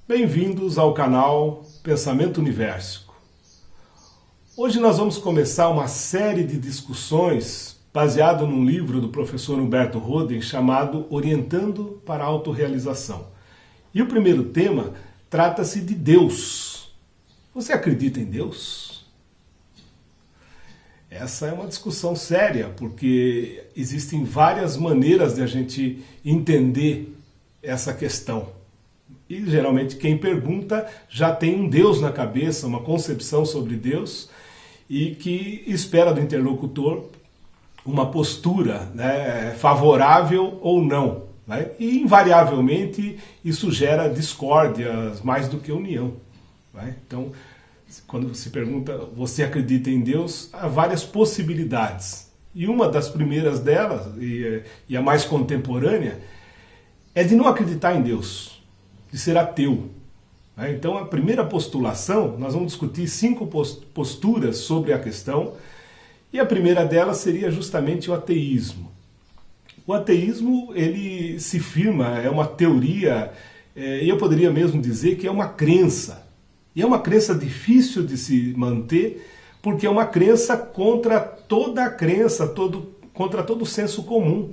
Bem-vindos ao canal Pensamento Universo. Hoje nós vamos começar uma série de discussões baseado num livro do professor Humberto Roden chamado Orientando para a Autorrealização. E o primeiro tema trata-se de Deus. Você acredita em Deus? Essa é uma discussão séria, porque existem várias maneiras de a gente entender essa questão. E geralmente quem pergunta já tem um Deus na cabeça, uma concepção sobre Deus, e que espera do interlocutor uma postura, né, favorável ou não. Né? E invariavelmente isso gera discórdias mais do que união. Né? Então, quando se pergunta, você acredita em Deus? Há várias possibilidades. E uma das primeiras delas, e a mais contemporânea, é de não acreditar em Deus, de ser ateu. Então, a primeira postulação, nós vamos discutir 5 posturas sobre a questão, e a primeira delas seria justamente o ateísmo. O ateísmo, ele se firma, é uma teoria, e eu poderia mesmo dizer que é uma crença. E é uma crença difícil de se manter, porque é uma crença contra toda a crença, contra todo o senso comum.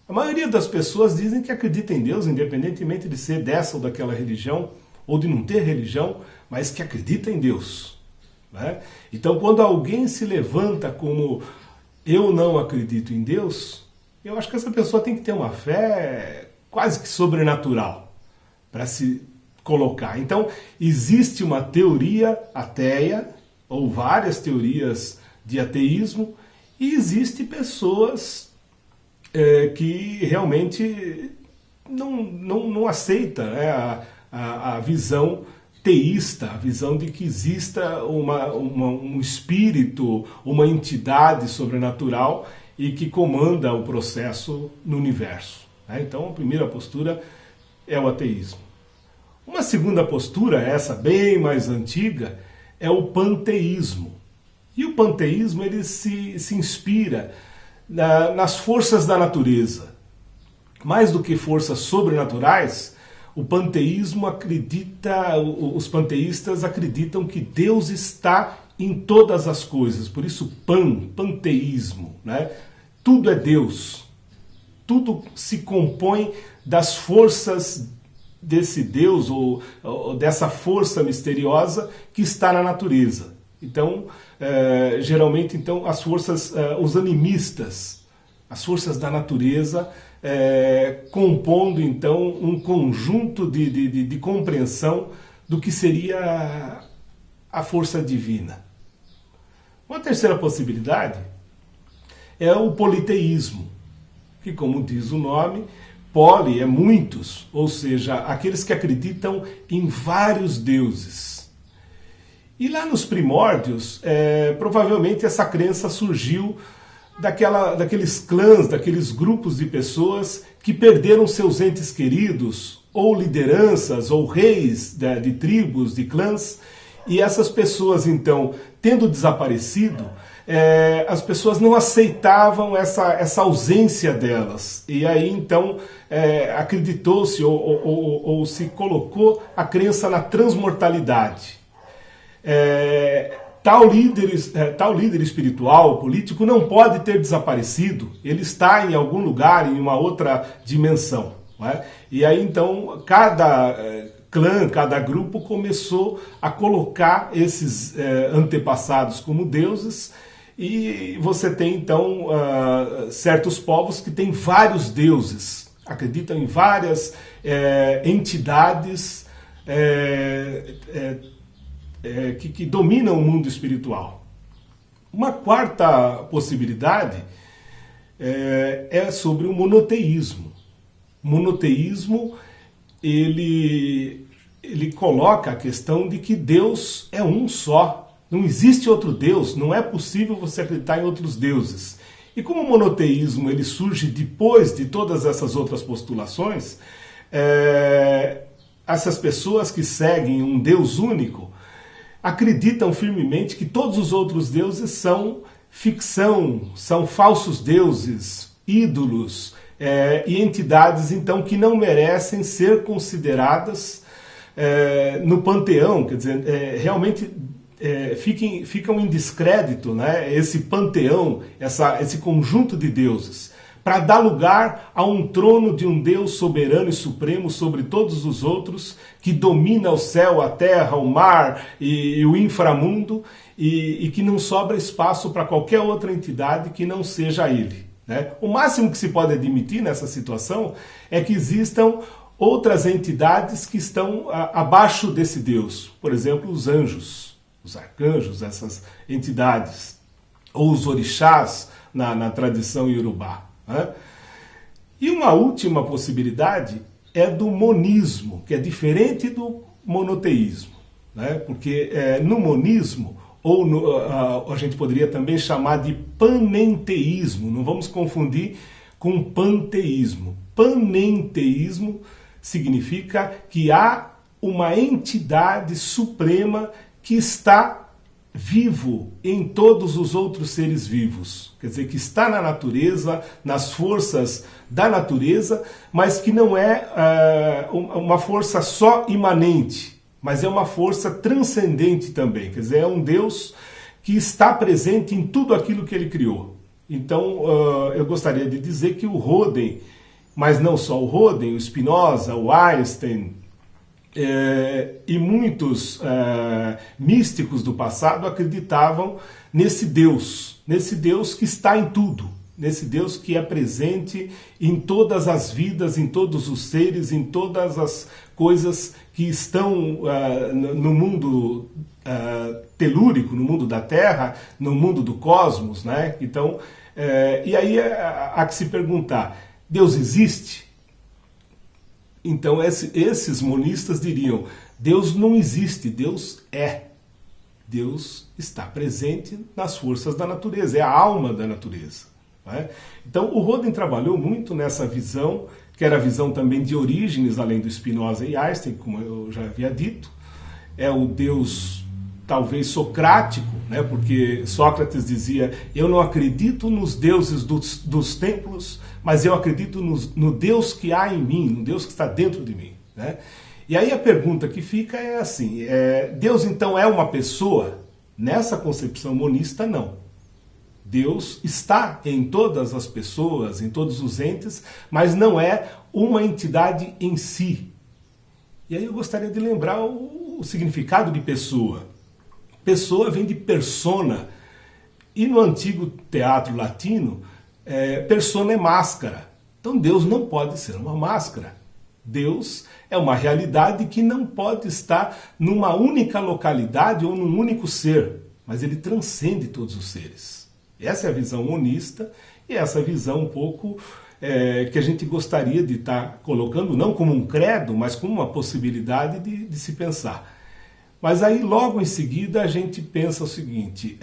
A maioria das pessoas dizem que acredita em Deus, independentemente de ser dessa ou daquela religião, ou de não ter religião, mas que acredita em Deus. Né? Então, quando alguém se levanta como eu não acredito em Deus, eu acho que essa pessoa tem que ter uma fé quase que sobrenatural para se colocar. Então, existe uma teoria ateia, ou várias teorias de ateísmo, e existem pessoas que realmente não aceita, né, a visão teísta, a visão de que exista um espírito, uma entidade sobrenatural e que comanda o processo no universo. Né? Então a primeira postura é o ateísmo. Uma segunda postura, essa bem mais antiga, é o panteísmo. E o panteísmo ele se inspira nas forças da natureza. Mais do que forças sobrenaturais, o panteísmo acredita, os panteístas acreditam que Deus está em todas as coisas, por isso panteísmo, né? Tudo é Deus, tudo se compõe das forças desse Deus ou dessa força misteriosa que está na natureza. Então, geralmente, então, as forças, os animistas, as forças da natureza, compondo então um conjunto de compreensão do que seria a força divina. Uma terceira possibilidade é o politeísmo, que, como diz o nome, poli é muitos, ou seja, aqueles que acreditam em vários deuses. E lá nos primórdios, provavelmente essa crença surgiu daqueles clãs, daqueles grupos de pessoas que perderam seus entes queridos, ou lideranças, ou reis de tribos, de clãs, e essas pessoas, então, tendo desaparecido, as pessoas não aceitavam essa ausência delas. E aí, então, acreditou-se ou se colocou a crença na transmortalidade. Tal líder espiritual, político, não pode ter desaparecido, ele está em algum lugar, em uma outra dimensão. Não é? E aí então cada clã, cada grupo começou a colocar esses antepassados como deuses, e você tem então certos povos que têm vários deuses, acreditam em várias entidades que dominam o mundo espiritual. Uma quarta possibilidade é sobre o monoteísmo. O monoteísmo ele coloca a questão de que Deus é um só. Não existe outro Deus, não é possível você acreditar em outros deuses. E como o monoteísmo ele surge depois de todas essas outras postulações, essas pessoas que seguem um Deus único acreditam firmemente que todos os outros deuses são ficção, são falsos deuses, ídolos e entidades então que não merecem ser consideradas no panteão, quer dizer, realmente ficam em descrédito, né, esse panteão, esse conjunto de deuses, para dar lugar a um trono de um Deus soberano e supremo sobre todos os outros, que domina o céu, a terra, o mar e o inframundo, e que não sobra espaço para qualquer outra entidade que não seja ele, né? O máximo que se pode admitir nessa situação é que existam outras entidades que estão abaixo desse Deus, por exemplo, os anjos, os arcanjos, essas entidades, ou os orixás na tradição iorubá, né? E uma última possibilidade é do monismo, que é diferente do monoteísmo, né? Porque no monismo, ou a gente poderia também chamar de panenteísmo, não vamos confundir com panteísmo. Panenteísmo significa que há uma entidade suprema que está vivo em todos os outros seres vivos. Quer dizer, que está na natureza, nas forças da natureza, mas que não é uma força só imanente, mas é uma força transcendente também. Quer dizer, é um Deus que está presente em tudo aquilo que ele criou. Então, eu gostaria de dizer que o Röden, mas não só o Röden, o Spinoza, o Einstein, e muitos místicos do passado acreditavam nesse Deus que está em tudo, nesse Deus que é presente em todas as vidas, em todos os seres, em todas as coisas que estão no mundo telúrico, no mundo da Terra, no mundo do cosmos, né? Então, e aí há que se perguntar, Deus existe? Então esses monistas diriam, Deus não existe, Deus é. Deus está presente nas forças da natureza, é a alma da natureza, né? Então o Röden trabalhou muito nessa visão, que era a visão também de Orígenes, além do Spinoza e Einstein, como eu já havia dito. É o Deus talvez socrático, né? Porque Sócrates dizia, eu não acredito nos deuses dos templos, mas eu acredito no Deus que há em mim, no Deus que está dentro de mim, né? E aí a pergunta que fica é assim, Deus então é uma pessoa? Nessa concepção monista, não. Deus está em todas as pessoas, em todos os entes, mas não é uma entidade em si. E aí eu gostaria de lembrar o significado de pessoa. Pessoa vem de persona, e no antigo teatro latino, persona é máscara. Então Deus não pode ser uma máscara. Deus é uma realidade que não pode estar numa única localidade ou num único ser, mas ele transcende todos os seres. Essa é a visão monista, e essa visão um pouco que a gente gostaria de estar colocando, não como um credo, mas como uma possibilidade de se pensar. Mas aí logo em seguida a gente pensa o seguinte,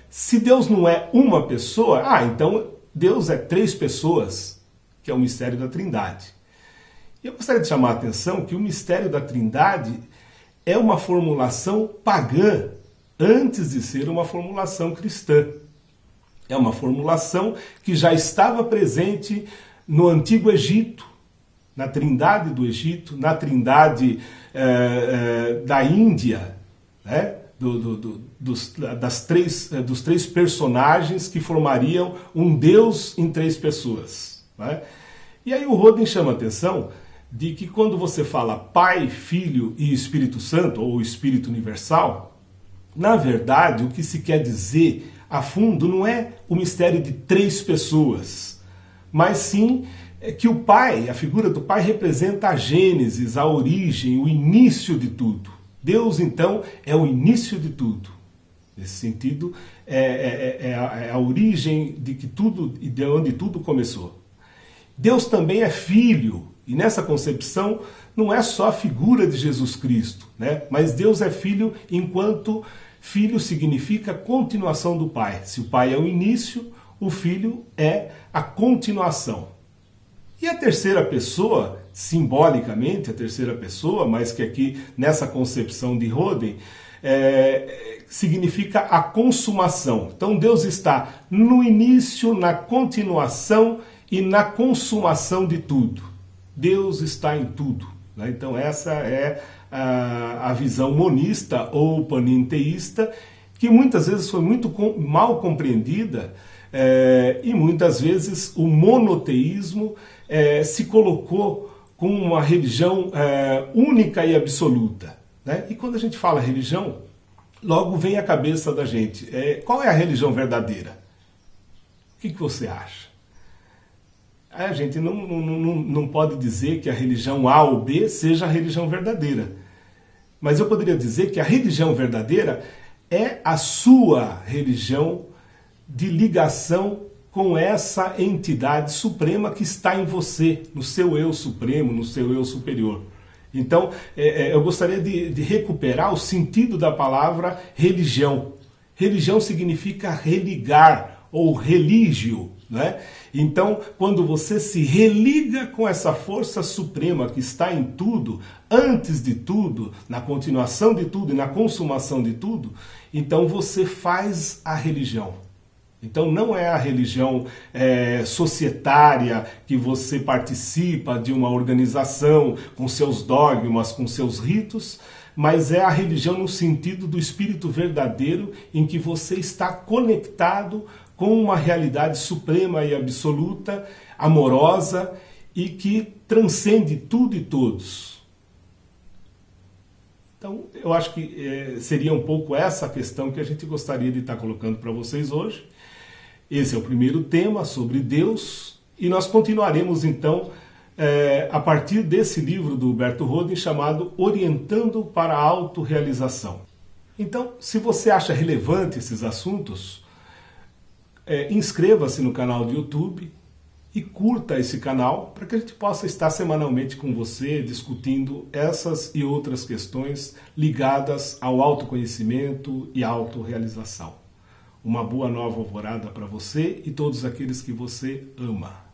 se Deus não é uma pessoa, então Deus é 3 pessoas, que é o mistério da Trindade. E eu gostaria de chamar a atenção que o mistério da Trindade é uma formulação pagã antes de ser uma formulação cristã. É uma formulação que já estava presente no Antigo Egito, na Trindade do Egito, na Trindade da Índia, né? dos 3 personagens que formariam um Deus em 3 pessoas, né? E aí o Röden chama a atenção de que quando você fala Pai, Filho e Espírito Santo, ou Espírito Universal, na verdade o que se quer dizer a fundo não é o mistério de 3 pessoas, mas sim que o Pai, a figura do Pai, representa a gênesis, a origem, o início de tudo. Deus, então, é o início de tudo. Nesse sentido, é a origem de que tudo e de onde tudo começou. Deus também é Filho, e nessa concepção não é só a figura de Jesus Cristo, né? Mas Deus é Filho enquanto Filho significa continuação do Pai. Se o Pai é o início, o Filho é a continuação. E a terceira pessoa, simbolicamente a terceira pessoa, mas que aqui nessa concepção de Röden, significa a consumação. Então Deus está no início, na continuação e na consumação de tudo. Deus está em tudo. né? Então essa é a visão monista ou paninteísta, que muitas vezes foi muito mal compreendida, e muitas vezes o monoteísmo se colocou como uma religião única e absoluta, né? E quando a gente fala religião, logo vem à cabeça da gente, qual é a religião verdadeira? O que você acha? A gente não pode dizer que a religião A ou B seja a religião verdadeira. Mas eu poderia dizer que a religião verdadeira é a sua religião de ligação com essa entidade suprema que está em você, no seu eu supremo, no seu eu superior. Então, eu gostaria de recuperar o sentido da palavra religião. Religião significa religar ou religio, né? Então, quando você se religa com essa força suprema que está em tudo, antes de tudo, na continuação de tudo e na consumação de tudo, então você faz a religião. Então não é a religião societária que você participa de uma organização com seus dogmas, com seus ritos, mas é a religião no sentido do espírito verdadeiro em que você está conectado com uma realidade suprema e absoluta, amorosa e que transcende tudo e todos. Então eu acho que seria um pouco essa questão que a gente gostaria de estar colocando para vocês hoje. Esse é o primeiro tema sobre Deus e nós continuaremos então a partir desse livro do Humberto Roden chamado Orientando para a Autorrealização. Então, se você acha relevante esses assuntos, inscreva-se no canal do YouTube e curta esse canal para que a gente possa estar semanalmente com você discutindo essas e outras questões ligadas ao autoconhecimento e autorrealização. Uma boa nova alvorada para você e todos aqueles que você ama.